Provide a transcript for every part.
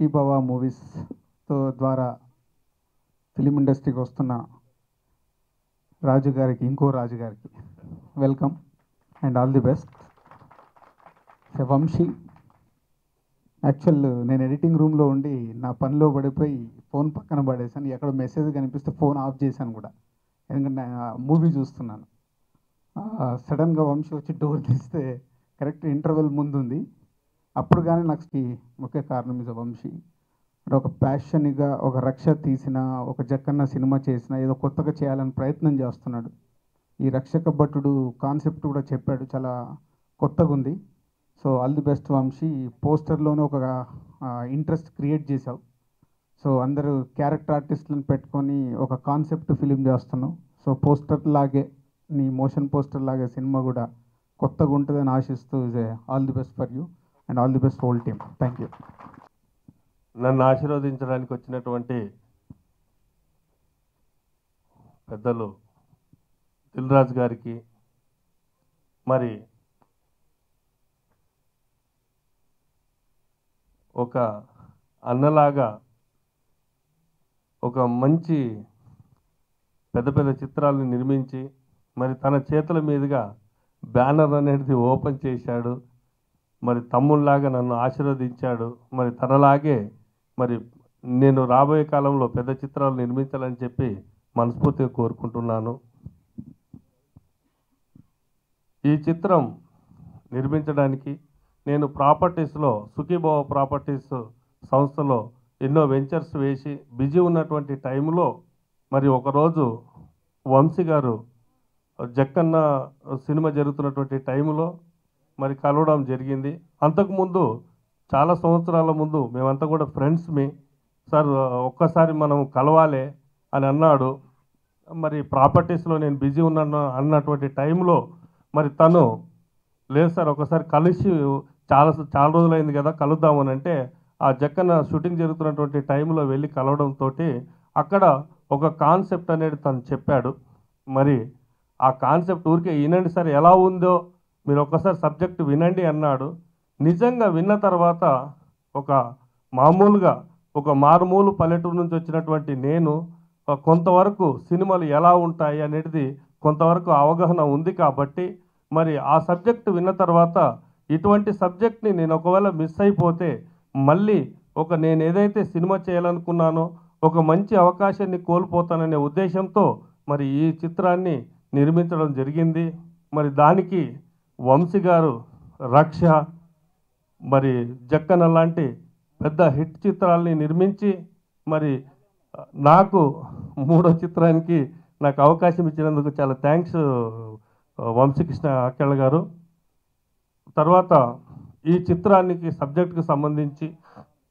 సుఖీభవ మూవీస్తో ద్వారా ఫిలిం ఇండస్ట్రీకి వస్తున్న రాజు గారికి, ఇంకో రాజు గారికి welcome and all the best. Vamshi, actual నేను ఎడిటింగ్ రూమ్లో ఉండి నా పనిలో పడిపోయి ఫోన్ పక్కన పడేసాను. ఎక్కడ మెసేజ్ కనిపిస్తే ఫోన్ ఆఫ్ చేశాను కూడా, ఎందుకంటే మూవీ చూస్తున్నాను. సడన్గా వంశీ వచ్చి డోర్ తీస్తే కరెక్ట్ ఇంటర్వెల్ ముందుంది. అప్పుడు కానీ నాకు ముఖ్య కారణం ఇది వంశీ. అంటే ఒక ప్యాషన్గా ఒక రక్ష తీసిన, ఒక జక్కన్న సినిమా చేసిన, ఏదో కొత్తగా చేయాలని ప్రయత్నం చేస్తున్నాడు. ఈ రక్షక భటుడు కాన్సెప్ట్ కూడా చెప్పాడు, చాలా కొత్తగా ఉంది. So all the best Vamshi. పోస్టర్లోనే ఒక ఇంట్రెస్ట్ క్రియేట్ చేసావు. సో అందరూ క్యారెక్టర్ ఆర్టిస్టులను పెట్టుకొని ఒక కాన్సెప్ట్ ఫిలిం చేస్తున్నావు. సో పోస్టర్ లాగే, నీ మోషన్ పోస్టర్ లాగే సినిమా కూడా కొత్తగా ఉంటుందని ఆశిస్తూ all the best for you and all the best whole team. Thank you. నన్ను ఆశీర్వదించడానికి వచ్చినటువంటి పెద్దలు దిల్ రాజు గారికి, మరి ఒక అన్నలాగా ఒక మంచి పెద్ద పెద్ద చిత్రాలను నిర్మించి మరి తన చేతుల మీదుగా బ్యానర్ అనేది ఓపెన్ చేశాడు. మరి తమ్ముళ్ళలాగా నన్ను ఆశీర్వదించాడు. మరి తనలాగే మరి నేను రాబోయే కాలంలో పెద్ద చిత్రాలు నిర్మించాలని చెప్పి మనస్ఫూర్తిగా కోరుకుంటున్నాను. ఈ చిత్రం నిర్మించడానికి నేను ప్రాపర్టీస్లో, సుఖీభవ ప్రాపర్టీస్ సంస్థలో ఎన్నో వెంచర్స్ వేసి బిజీ ఉన్నటువంటి టైంలో మరి ఒకరోజు వంశీ గారు జక్కన్న సినిమా జరుగుతున్నటువంటి టైంలో మరి కలవడం జరిగింది. అంతకుముందు చాలా సంవత్సరాల ముందు మేమంతా కూడా ఫ్రెండ్స్మి. సార్ ఒక్కసారి మనం కలవాలి అని అన్నాడు. మరి ప్రాపర్టీస్లో నేను బిజీ ఉన్నాను అన్నటువంటి టైంలో మరి తను లేదు సార్ ఒకసారి కలిసి చాలా రోజులైంది కదా కలుద్దామని అంటే, ఆ జక్కన్న షూటింగ్ జరుగుతున్నటువంటి టైంలో వెళ్ళి కలవడంతో అక్కడ ఒక కాన్సెప్ట్ అనేది తను చెప్పాడు. మరి ఆ కాన్సెప్ట్ ఊరికే వినండి సార్ ఎలా ఉందో మీరు ఒక్కసారి సబ్జెక్ట్ వినండి అన్నాడు. నిజంగా విన్న తర్వాత ఒక మామూలుగా ఒక మారుమూలు పల్లెటూరు నుంచి వచ్చినటువంటి నేను కొంతవరకు సినిమాలు ఎలా ఉంటాయి అనేది కొంతవరకు అవగాహన ఉంది కాబట్టి మరి ఆ సబ్జెక్ట్ విన్న తర్వాత ఇటువంటి సబ్జెక్ట్ని నేను ఒకవేళ మిస్ అయిపోతే మళ్ళీ నేను ఏదైతే సినిమా చేయాలనుకున్నానో ఒక మంచి అవకాశాన్ని కోల్పోతాననే ఉద్దేశంతో మరి ఈ చిత్రాన్ని నిర్మించడం జరిగింది. మరి దానికి వంశీ గారు రక్ష, మరి జక్కన్న లాంటి పెద్ద హిట్ చిత్రాల్ని నిర్మించి మరి నాకు మూడో చిత్రానికి నాకు అవకాశం ఇచ్చినందుకు చాలా థ్యాంక్స్ వంశీకృష్ణ అక్కెళ్ళ గారు. తర్వాత ఈ చిత్రానికి సబ్జెక్టుకి సంబంధించి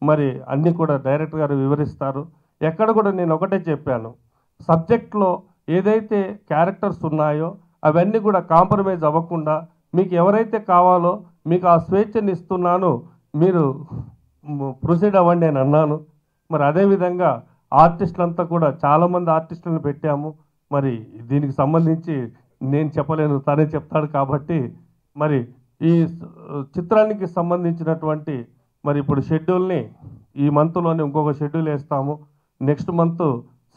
మరి అన్నీ కూడా డైరెక్టర్ గారు వివరిస్తారు. ఎక్కడ కూడా నేను ఒకటే చెప్పాను, సబ్జెక్ట్లో ఏదైతే క్యారెక్టర్స్ ఉన్నాయో అవన్నీ కూడా కాంప్రమైజ్ అవ్వకుండా మీకు ఎవరైతే కావాలో మీకు ఆ స్వేచ్ఛని ఇస్తున్నాను, మీరు ప్రొసీడ్ అవ్వండి అని అన్నాను. మరి అదేవిధంగా ఆర్టిస్టులంతా కూడా చాలామంది ఆర్టిస్టులను పెట్టాము. మరి దీనికి సంబంధించి నేను చెప్పలేను, తనే చెప్తాడు కాబట్టి మరి ఈ చిత్రానికి సంబంధించినటువంటి మరి ఇప్పుడు షెడ్యూల్ని ఈ మంత్లోనే ఇంకొక షెడ్యూల్ వేస్తాము. Next month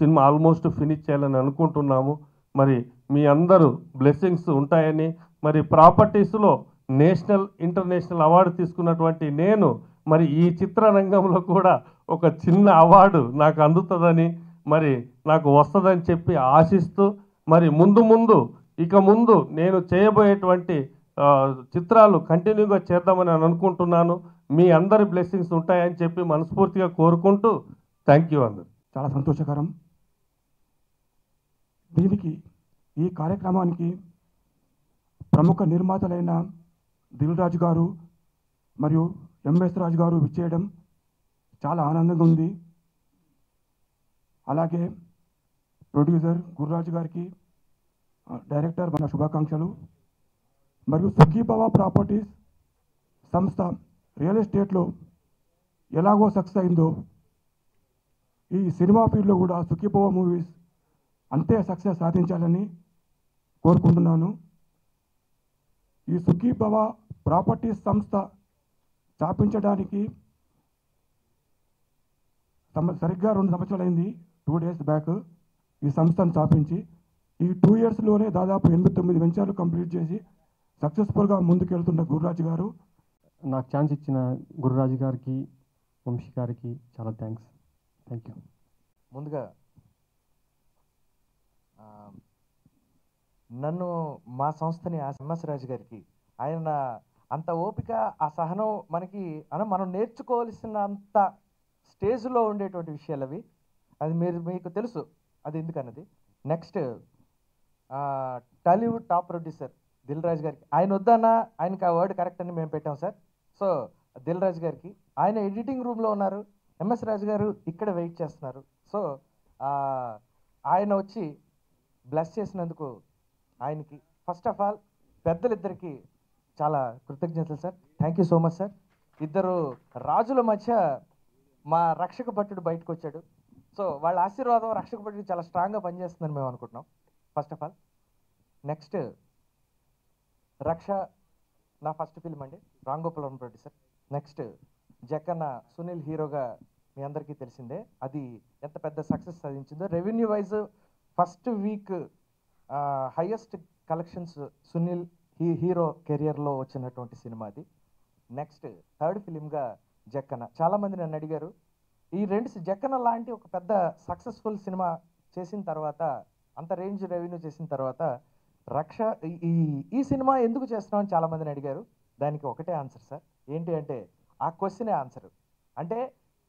cinema almost finish చేయాలని అనుకుంటున్నాము. మరి మీ అందరూ బ్లెస్సింగ్స్ ఉంటాయని, మరి ప్రాపర్టీస్లో నేషనల్ ఇంటర్నేషనల్ అవార్డు తీసుకున్నటువంటి నేను మరి ఈ చిత్రరంగంలో కూడా ఒక చిన్న అవార్డు నాకు అందుతుందని మరి నాకు వస్తుందని చెప్పి ఆశిస్తూ మరి ఇక ముందు నేను చేయబోయేటువంటి చిత్రాలు కంటిన్యూగా చేద్దామని అనుకుంటున్నాను. మీ అందరి బ్లెస్సింగ్స్ ఉంటాయని చెప్పి మనస్ఫూర్తిగా కోరుకుంటూ థ్యాంక్ యూ అందరు. చాలా సంతోషకరం. దీనికి ఈ కార్యక్రమానికి ప్రముఖ నిర్మాతలైన దిల్ రాజు గారు మరియు ఎంఎస్ రాజు గారు విచ్చేయడం చాలా ఆనందంగా ఉంది. అలాగే ప్రొడ్యూసర్ గుర్రాజు గారికి, డైరెక్టర్ మన శుభాకాంక్షలు. మరియు సుఖీభవ ప్రాపర్టీస్ సంస్థ రియల్ ఎస్టేట్లో ఎలాగో సక్సెస్ అయిందో ఈ సినిమా ఫీల్డ్లో కూడా సుఖీభవ మూవీస్ అంతే సక్సెస్ సాధించాలని కోరుకుంటున్నాను. ఈ సుఖీభవ ప్రాపర్టీస్ సంస్థ స్థాపించడానికి సరిగ్గా 2 సంవత్సరాలు అయింది 2 days బ్యాక్ ఈ సంస్థను స్థాపించి. ఈ 2 yearsలోనే దాదాపు 8-9 వెంచర్లు కంప్లీట్ చేసి సక్సెస్ఫుల్గా ముందుకెళ్తున్న గురురాజు గారు. నాకు ఛాన్స్ ఇచ్చిన గురురాజు గారికి, వంశీ గారికి చాలా థ్యాంక్స్. Thank you. ముందుగా నన్ను మా సంస్థని ఎంఎస్ రాజు గారికి, ఆయన అంత ఓపిక, ఆ సహనం మనకి మనం నేర్చుకోవాల్సినంత స్టేజ్లో ఉండేటువంటి విషయాలు అవి. అది మీకు తెలుసు అది ఎందుకన్నది. Next Tollywood top producer Dil Raju గారికి, ఆయన వద్దన్నా ఆయనకి ఆ వర్డ్ కరెక్ట్ అని మేము పెట్టాం సార్. సో దిల్ రాజు గారికి, ఆయన ఎడిటింగ్ రూమ్లో ఉన్నారు, ఎంఎస్ రాజు గారు ఇక్కడ వెయిట్ చేస్తున్నారు. సో ఆయన వచ్చి బ్లెస్ చేసినందుకు ఆయనకి ఫస్ట్ ఆఫ్ ఆల్ పెద్దలిద్దరికి చాలా కృతజ్ఞతలు sir. Thank you so much sir. ఇద్దరు రాజుల మధ్య మా రక్షక భట్టుడు బయటకు వచ్చాడు. సో వాళ్ళ ఆశీర్వాదం రక్షక భట్టుడు చాలా స్ట్రాంగ్గా పనిచేస్తుందని మేము అనుకుంటున్నాం ఫస్ట్ ఆఫ్ ఆల్. నెక్స్ట్ రక్ష నా ఫస్ట్ ఫిల్మ్ అండి, రాంగోపాలం ప్రొడ్యూసర్. నెక్స్ట్ జక్కన్న సునీల్ హీరోగా మీ అందరికీ తెలిసిందే, అది ఎంత పెద్ద సక్సెస్ సాధించిందో. Revenue wise first week highest collections Sunil hero కెరియర్లో వచ్చినటువంటి సినిమా అది. నెక్స్ట్ థర్డ్ ఫిలింగా జక్కన్న. చాలామంది నన్ను అడిగారు, ఈ జక్కన్న లాంటి ఒక పెద్ద సక్సెస్ఫుల్ సినిమా చేసిన తర్వాత, అంత రేంజ్ రెవెన్యూ చేసిన తర్వాత రక్ష ఈ సినిమా ఎందుకు చేస్తున్నామని చాలామందిని అడిగారు. దానికి ఒకటే ఆన్సర్ సార్. ఏంటి అంటే ఆ క్వశ్చనే ఆన్సర్. అంటే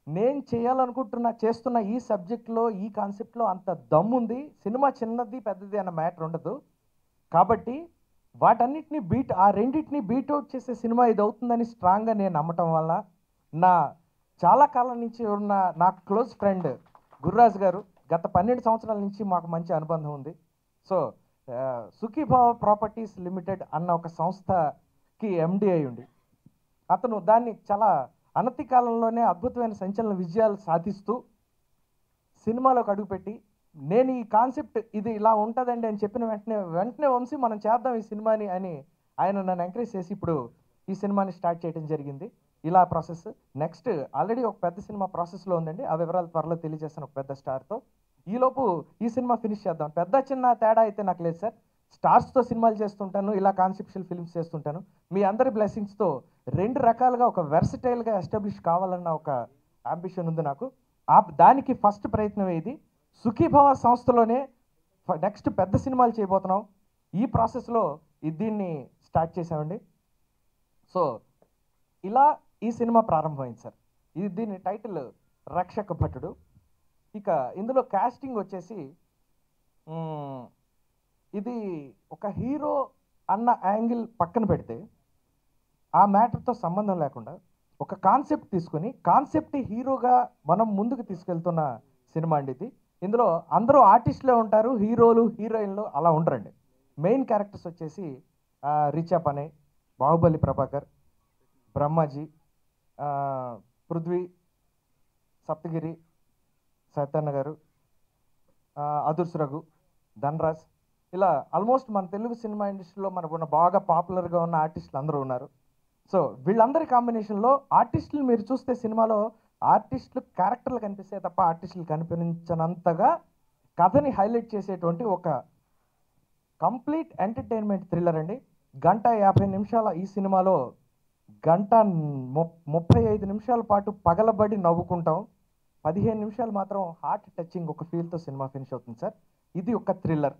నేను చేస్తున్న ఈ సబ్జెక్ట్లో, ఈ కాన్సెప్ట్లో అంత దమ్ముంది. సినిమా చిన్నది పెద్దది అన్న మ్యాటర్ ఉండదు. కాబట్టి వాటన్నిటిని ఆ రెండింటిని బీట్అవుట్ చేసే సినిమా ఇది అవుతుందని స్ట్రాంగ్గా నేను నమ్మటం వల్ల, నా చాలా కాలం నుంచి ఉన్న నా క్లోజ్ ఫ్రెండ్ గురురాజు గారు, గత 12 సంవత్సరాల నుంచి మాకు మంచి అనుబంధం ఉంది. సో సుఖీభావ ప్రాపర్టీస్ లిమిటెడ్ అన్న ఒక సంస్థకి ఎండి అయి ఉండి, అతను దాన్ని చాలా అనతి కాలంలోనే అద్భుతమైన సంచలన విజయాలు సాధిస్తూ సినిమాలోకి అడుగుపెట్టి, నేను ఈ కాన్సెప్ట్ ఇది ఇలా ఉంటుందండి అని చెప్పిన వెంటనే వంశీ మనం చేద్దాం ఈ సినిమాని అని ఆయన నన్ను ఎంకరేజ్ చేసి ఇప్పుడు ఈ సినిమాని స్టార్ట్ చేయడం జరిగింది. ఇలా ప్రాసెస్. నెక్స్ట్ ఆల్రెడీ ఒక పెద్ద సినిమా ప్రాసెస్లో ఉందండి, ఆ వివరాలు త్వరలో తెలియజేస్తాను ఒక పెద్ద స్టార్తో. ఈలోపు ఈ సినిమా ఫినిష్ చేద్దాం. పెద్ద చిన్న తేడా అయితే నాకు లేదు సార్. స్టార్స్తో సినిమాలు చేస్తుంటాను, ఇలా కాన్సెప్షువల్ ఫిల్మ్స్ చేస్తుంటాను. మీ అందరి బ్లెస్సింగ్స్తో 2 రకాలుగా ఒక వెర్సటైల్గా ఎస్టాబ్లిష్ కావాలన్న ఒక అంబిషన్ ఉంది నాకు. దానికి ఫస్ట్ ప్రయత్నం ఇది. సుఖీభావ సంస్థలోనే నెక్స్ట్ పెద్ద సినిమాలు చేయబోతున్నాం. ఈ ప్రాసెస్లో దీన్ని స్టార్ట్ చేసామండి. సో ఇలా ఈ సినిమా ప్రారంభమైంది సార్. దీని టైటిల్ రక్షక భటుడు. ఇక ఇందులో కాస్టింగ్ వచ్చేసి ఇది ఒక హీరో అన్న యాంగిల్ పక్కన పెడితే, ఆ మ్యాటర్తో సంబంధం లేకుండా ఒక కాన్సెప్ట్ తీసుకొని కాన్సెప్ట్ హీరోగా మనం ముందుకు తీసుకెళ్తున్న సినిమా అండి ఇది. ఇందులో అందరూ ఆర్టిస్టులే ఉంటారు, హీరోలు హీరోయిన్లు అలా ఉండరండి. మెయిన్ క్యారెక్టర్స్ వచ్చేసి రిచప్ అనే, బాహుబలి ప్రభాకర్, బ్రహ్మాజీ, పృథ్వీ, సప్తగిరి, సత్యన్న గారు, అదుర్స్ రఘు, ధనరాజ్, ఇలా ఆల్మోస్ట్ మన తెలుగు సినిమా ఇండస్ట్రీలో మనకున్న బాగా పాపులర్గా ఉన్న ఆర్టిస్టులు అందరూ ఉన్నారు. సో వీళ్ళందరి కాంబినేషన్లో ఆర్టిస్టులు మీరు చూస్తే సినిమాలో ఆర్టిస్టులు క్యారెక్టర్లు కనిపిస్తే తప్ప ఆర్టిస్టులు కనిపించనంతగా కథని హైలైట్ చేసేటువంటి ఒక కంప్లీట్ ఎంటర్టైన్మెంట్ థ్రిల్లర్ అండి. 1:50 నిమిషాల ఈ సినిమాలో 1:35 నిమిషాల పాటు పగలబడి నవ్వుకుంటాం. 15 నిమిషాలు మాత్రం హార్ట్ టచింగ్ ఒక ఫీల్తో సినిమా ఫినిష్ అవుతుంది సార్. ఇది ఒక థ్రిల్లర్.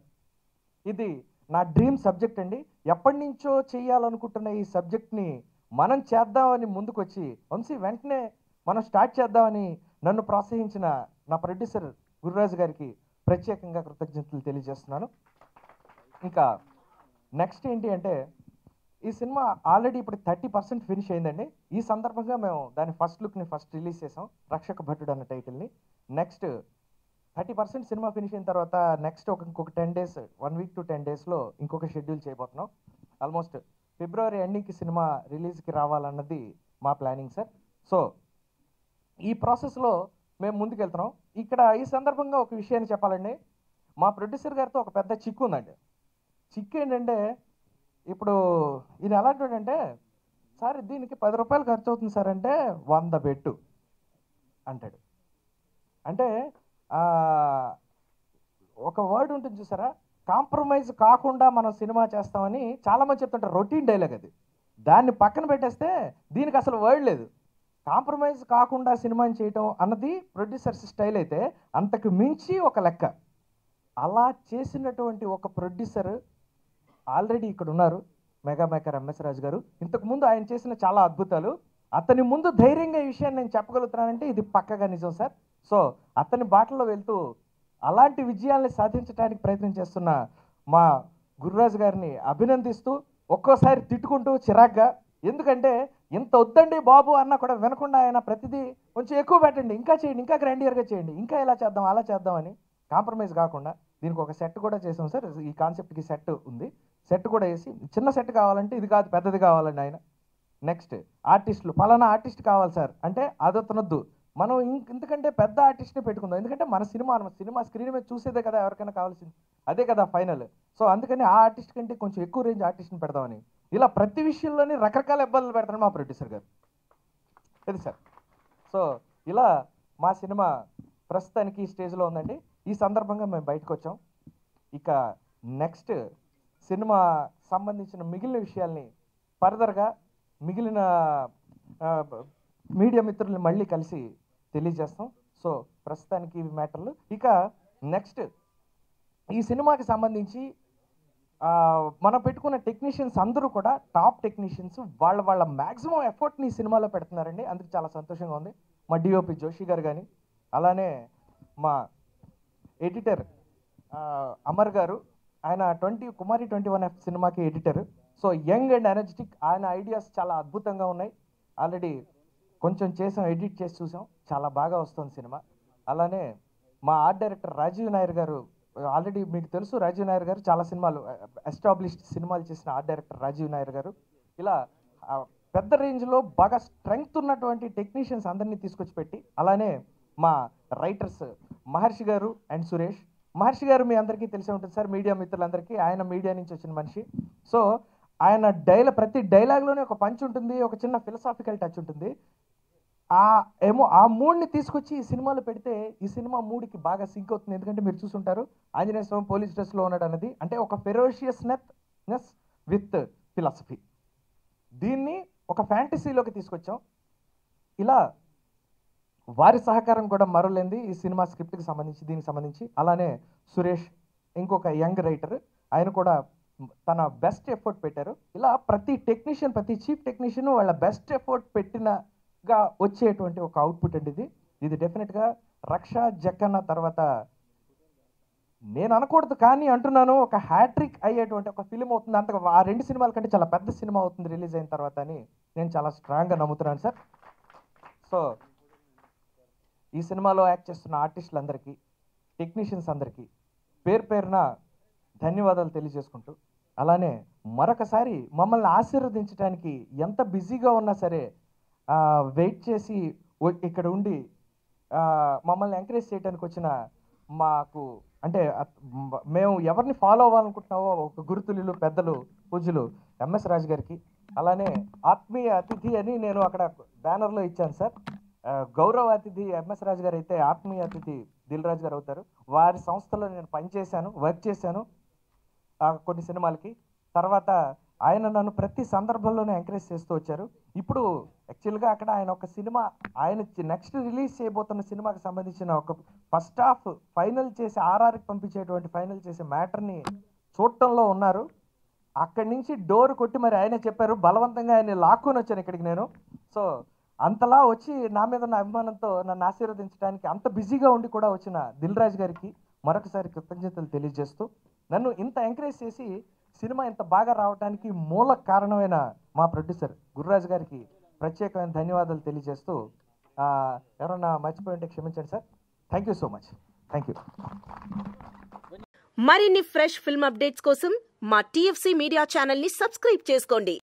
ఇది నా డ్రీమ్ సబ్జెక్ట్ అండి. ఎప్పటి నుంచో చేయాలనుకుంటున్న ఈ సబ్జెక్ట్ని మనం చేద్దామని ముందుకొచ్చి వంశీ వెంటనే మనం స్టార్ట్ చేద్దామని నన్ను ప్రోత్సహించిన నా ప్రొడ్యూసర్ గురురాజు గారికి ప్రత్యేకంగా కృతజ్ఞతలు తెలియజేస్తున్నాను. ఇంకా నెక్స్ట్ ఏంటి అంటే, ఈ సినిమా ఆల్రెడీ ఇప్పుడు 30% ఫినిష్ అయిందండి. ఈ సందర్భంగా మేము దాని ఫస్ట్ లుక్ని రిలీజ్ చేసాం, రక్షక భట్టుడు అన్న టైటిల్ని. నెక్స్ట్ 30% సినిమా ఫినిష్ అయిన తర్వాత నెక్స్ట్ ఇంకొక 10 days, 1 week to 10 daysలో ఇంకొక షెడ్యూల్ చేయబోతున్నాం. ఆల్మోస్ట్ ఫిబ్రవరి ఎండింగ్కి సినిమా రిలీజ్కి రావాలన్నది మా ప్లానింగ్ సార్. సో ఈ ప్రాసెస్లో మేము ముందుకెళ్తున్నాం. ఇక్కడ ఈ సందర్భంగా ఒక విషయాన్ని చెప్పాలండి. మా ప్రొడ్యూసర్ గారితో ఒక పెద్ద చిక్కు ఉందండి. చిక్కు ఏంటంటే, ఇప్పుడు ఈయన ఎలాంటివాడంటే, సార్ దీనికి 10 రూపాయలు ఖర్చు అవుతుంది సార్ అంటే 100 పెట్టు అంటాడు. అంటే ఒక వర్డ్ ఉంటుంది చూసారా, కాంప్రమైజ్ కాకుండా మనం సినిమా చేస్తామని చాలామంది చెప్తుంటారు. రొటీన్ డైలాగ్ అది. దాన్ని పక్కన పెట్టేస్తే దీనికి అసలు వర్డ్ లేదు. కాంప్రమైజ్ కాకుండా సినిమాని చేయటం అన్నది ప్రొడ్యూసర్స్ స్టైల్ అయితే, అంతకు మించి ఒక లెక్క. అలా చేసినటువంటి ఒక ప్రొడ్యూసర్ ఆల్రెడీ ఇక్కడ ఉన్నారు, మెగా మేకర్ ఎంఎస్ రాజు గారు. ఇంతకుముందు ఆయన చేసిన చాలా అద్భుతాలు. అతని ముందు ధైర్యంగా ఈ విషయాన్ని నేను చెప్పగలుగుతున్నానంటే ఇది పక్కగా నిజం సార్. సో అతని బాటలో వెళ్తూ అలాంటి విజయాల్ని సాధించడానికి ప్రయత్నం చేస్తున్న మా గురురాజు గారిని అభినందిస్తూ, ఒక్కోసారి తిట్టుకుంటూ చిరాగ్గా, ఎందుకంటే ఇంత వద్దండి బాబు అన్నా కూడా వినకుండా ఆయన ప్రతిదీ కొంచెం ఎక్కువ పెట్టండి, ఇంకా చేయండి, ఇంకా గ్రాండియర్గా చేయండి, ఇంకా ఇలా చేద్దాం అలా చేద్దాం అని కాంప్రమైజ్ కాకుండా దీనికి ఒక సెట్ కూడా చేసాం సార్. ఈ కాన్సెప్ట్కి సెట్ ఉంది. సెట్ కూడా వేసి, చిన్న సెట్ కావాలంటే ఇది కాదు పెద్దది కావాలండి ఆయన. నెక్స్ట్ ఆర్టిస్టులు, ఫలానా ఆర్టిస్ట్ కావాలి సార్ అంటే అదొత్తనొద్దు, మనం ఇంతకంటే పెద్ద ఆర్టిస్ట్ని పెట్టుకుందాం. ఎందుకంటే మన సినిమా స్క్రీన్ మీద చూసేదే కదా ఎవరికైనా కావాల్సింది, అదే కదా ఫైనల్. సో అందుకని ఆ ఆర్టిస్ట్ కంటే కొంచెం ఎక్కువ రేంజ్ ఆర్టిస్ట్ని పెడదామని ఇలా ప్రతి విషయంలోని రకరకాల ఇబ్బందులు పెడతాడు మా ప్రొడ్యూసర్ గారు. ఇది సార్. సో ఇలా మా సినిమా ప్రస్తుతానికి ఈ స్టేజ్లో ఉందండి. ఈ సందర్భంగా మేము బయటకు వచ్చాం. ఇక నెక్స్ట్ సినిమా సంబంధించిన మిగిలిన విషయాల్ని ఫర్దర్గా మిగిలిన మీడియా మిత్రుల్ని మళ్ళీ కలిసి తెలియజేస్తాం. సో ప్రస్తుతానికి ఇవి మ్యాటర్లు. ఇక నెక్స్ట్ ఈ సినిమాకి సంబంధించి మనం పెట్టుకున్న టెక్నీషియన్స్ అందరూ కూడా టాప్ టెక్నీషియన్స్, వాళ్ళ మ్యాక్సిమం ఎఫర్ట్ని ఈ సినిమాలో పెడుతున్నారండి. అందుకు చాలా సంతోషంగా ఉంది. మా డిఓపి జోషి గారు కానీ, అలానే మా ఎడిటర్ అమర్ గారు, ఆయన కుమారి 21F సినిమాకి editor. So young and energetic, ఆయన ఐడియాస్ చాలా అద్భుతంగా ఉన్నాయి. ఆల్రెడీ కొంచెం చేసాం, ఎడిట్ చేసి చూసాం, చాలా బాగా వస్తుంది సినిమా. అలానే మా ఆర్ట్ డైరెక్టర్ రాజీవ్ నాయర్ గారు, ఆల్రెడీ మీకు తెలుసు రాజీవ్ నాయర్ గారు చాలా సినిమాలు, ఎస్టాబ్లిష్డ్ సినిమాలు చేసిన ఆర్ట్ డైరెక్టర్ రాజీవ్ నాయర్ గారు. ఇలా పెద్ద రేంజ్లో బాగా స్ట్రెంగ్త్ ఉన్నటువంటి టెక్నీషియన్స్ అందరినీ తీసుకొచ్చి పెట్టి, అలానే మా రైటర్స్ మహర్షి గారు అండ్ సురేష్. మహర్షి గారు మీ అందరికీ తెలిసే ఉంటుంది సార్, మీడియా మిత్రులందరికీ. ఆయన మీడియా నుంచి వచ్చిన మనిషి. సో ఆయన ప్రతి డైలాగ్లోనే ఒక పంచ్ ఉంటుంది, ఒక చిన్న ఫిలసాఫికల్ టచ్ ఉంటుంది. ఆ మూడ్ని తీసుకొచ్చి ఈ సినిమాలో పెడితే ఈ సినిమా మూడ్కి బాగా సింక్ అవుతుంది. ఎందుకంటే మీరు చూసుంటారు ఆంజనేయ స్వామి పోలీస్ డ్రెస్లో ఉన్నాడు అన్నది, అంటే ఒక ఫెరోషియస్నెస్ విత్ ఫిలాసఫీ. దీన్ని ఒక ఫ్యాంటసీలోకి తీసుకొచ్చాం. ఇలా వారి సహకారం కూడా మరలేంది ఈ సినిమా స్క్రిప్ట్కి సంబంధించి, దీనికి సంబంధించి. అలానే సురేష్ ఇంకొక యంగ్ రైటర్, ఆయన కూడా తన బెస్ట్ ఎఫర్ట్ పెట్టారు. ఇలా ప్రతి టెక్నీషియన్, ప్రతి చీఫ్ టెక్నీషియన్ వాళ్ళ బెస్ట్ ఎఫర్ట్ పెట్టినగా వచ్చేటువంటి ఒక అవుట్పుట్ అండి ఇది డెఫినెట్గా రక్ష జక్కన్న తర్వాత నేను అనకూడదు కానీ అంటున్నాను, ఒక హ్యాట్రిక్ అయ్యేటువంటి ఒక ఫిలిం అవుతుంది. అంత ఆ 2 సినిమాల కంటే చాలా పెద్ద సినిమా అవుతుంది రిలీజ్ అయిన తర్వాత అని నేను చాలా స్ట్రాంగ్గా నమ్ముతున్నాను సార్. సో ఈ సినిమాలో యాక్ట్ చేస్తున్న ఆర్టిస్టులందరికీ, టెక్నీషియన్స్ అందరికీ పేరున ధన్యవాదాలు తెలియజేసుకుంటూ, అలానే మరొకసారి మమ్మల్ని ఆశీర్వదించడానికి ఎంత బిజీగా ఉన్నా సరే వెయిట్ చేసి ఇక్కడ ఉండి మమ్మల్ని ఎంకరేజ్ చేయడానికి వచ్చిన మాకు, అంటే మేము ఎవరిని ఫాలో అవ్వాలనుకుంటున్నావో ఒక గురుతులు పెద్దలు పూజ్యులు ఎంఎస్ రాజు గారికి, అలానే ఆత్మీయ అతిథి అని నేను అక్కడ బ్యానర్లో ఇచ్చాను సార్. గౌరవ అతిథి ఎంఎస్ రాజు గారు అయితే ఆత్మీయ అతిథి దిల్ రాజు గారు అవుతారు. వారి సంస్థలో నేను పనిచేశాను, వర్క్ చేశాను కొన్ని సినిమాలకి. తర్వాత ఆయన నన్ను ప్రతి సందర్భంలోనే ఎంకరేజ్ చేస్తూ వచ్చారు. ఇప్పుడు యాక్చువల్గా అక్కడ ఆయన ఒక సినిమా, ఆయన నెక్స్ట్ రిలీజ్ చేయబోతున్న సినిమాకి సంబంధించిన ఒక ఫస్ట్ హాఫ్ ఫైనల్ చేసి ఆర్ఆర్కి పంపించేటువంటి ఫైనల్ చేసే మ్యాటర్ని చూడటంలో ఉన్నారు. అక్కడి నుంచి డోర్ కొట్టి మరి ఆయనే చెప్పారు, బలవంతంగా ఆయన లాక్కొని వచ్చాను ఇక్కడికి నేను. సో అంతలా వచ్చి నా మీద ఉన్న అభిమానంతో నన్ను ఆశీర్వదించడానికి అంత బిజీగా ఉండి కూడా వచ్చిన దిల్ రాజు గారికి మరొకసారి కృతజ్ఞతలు తెలియజేస్తూ, నన్ను ఇంత ఎంకరేజ్ చేసి సినిమా ఇంత బాగా రావడానికి మూల కారణమైన మా ప్రొడ్యూసర్ గురురాజు గారికి ప్రత్యేకమైన ధన్యవాదాలు తెలియజేస్తూ, ఎవరన్నా మర్చిపోయింటే క్షమించండి sir. Thank you so much. Thank you. మరిన్ని ఫ్రెష్ ఫిల్మ్ అప్డేట్స్ కోసం మా TFC మీడియా ఛానల్ని సబ్స్క్రైబ్ చేసుకోండి.